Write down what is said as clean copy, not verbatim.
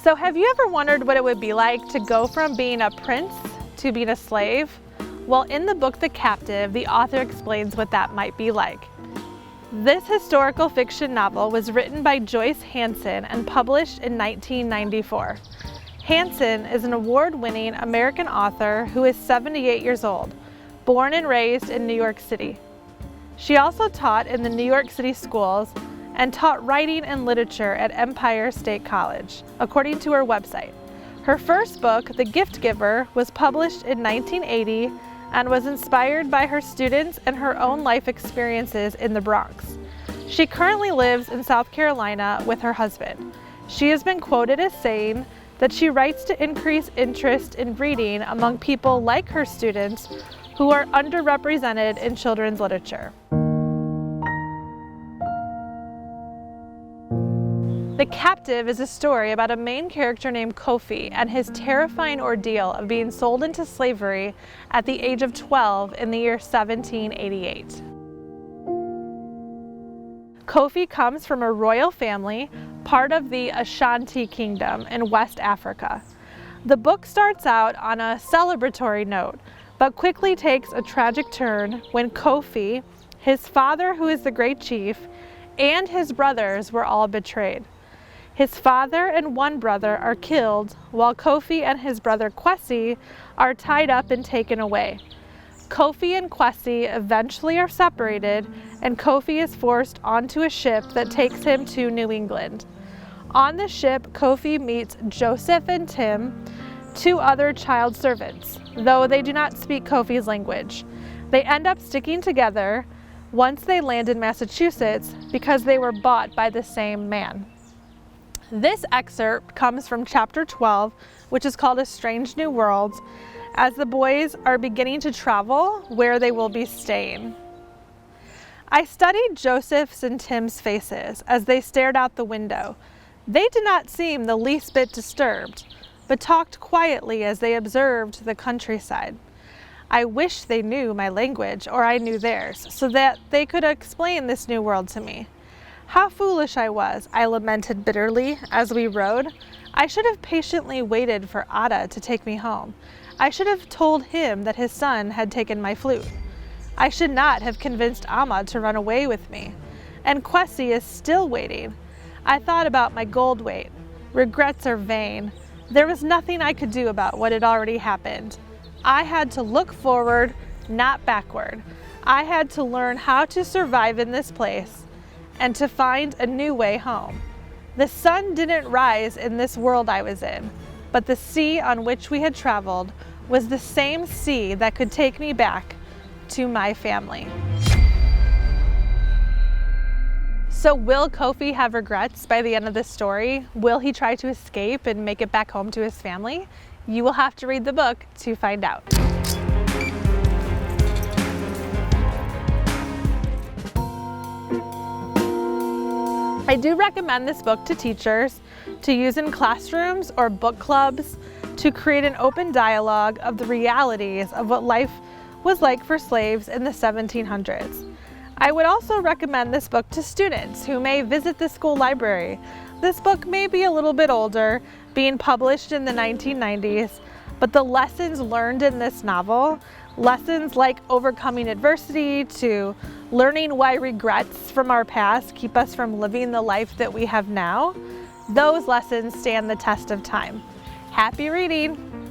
So have you ever wondered what it would be like to go from being a prince to being a slave? Well, in the book The Captive, the author explains what that might be like. This historical fiction novel was written by Joyce Hansen and published in 1994. Hansen is an award-winning American author who is 78 years old, born and raised in New York City. She also taught in the New York City schools and taught writing and literature at Empire State College, according to her website. Her first book, The Gift Giver, was published in 1980 and was inspired by her students and her own life experiences in the Bronx. She currently lives in South Carolina with her husband. She has been quoted as saying that she writes to increase interest in reading among people like her students who are underrepresented in children's literature. The Captive is a story about a main character named Kofi and his terrifying ordeal of being sold into slavery at the age of 12 in the year 1788. Kofi comes from a royal family, part of the Ashanti Kingdom in West Africa. The book starts out on a celebratory note, but quickly takes a tragic turn when Kofi, his father who is the great chief, and his brothers were all betrayed. His father and one brother are killed, while Kofi and his brother Kwesi are tied up and taken away. Kofi and Kwesi eventually are separated, and Kofi is forced onto a ship that takes him to New England. On the ship, Kofi meets Joseph and Tim, two other child servants, though they do not speak Kofi's language. They end up sticking together once they land in Massachusetts because they were bought by the same man. This excerpt comes from chapter 12, which is called A Strange New World, as the boys are beginning to travel where they will be staying. I studied Joseph's and Tim's faces as they stared out the window. They did not seem the least bit disturbed, but talked quietly as they observed the countryside. I wish they knew my language or I knew theirs, so that they could explain this new world to me. How foolish I was, I lamented bitterly as we rode. I should have patiently waited for Ada to take me home. I should have told him that his son had taken my flute. I should not have convinced Amma to run away with me. And Kwesi is still waiting. I thought about my gold weight. Regrets are vain. There was nothing I could do about what had already happened. I had to look forward, not backward. I had to learn how to survive in this place and to find a new way home. The sun didn't rise in this world I was in, but the sea on which we had traveled was the same sea that could take me back to my family. So will Kofi have regrets by the end of this story? Will he try to escape and make it back home to his family? You will have to read the book to find out. I do recommend this book to teachers to use in classrooms or book clubs to create an open dialogue of the realities of what life was like for slaves in the 1700s. I would also recommend this book to students who may visit the school library. This book may be a little bit older, being published in the 1990s, but the lessons learned in this novel, lessons like overcoming adversity to learning why regrets from our past keep us from living the life that we have now, those lessons stand the test of time. Happy reading!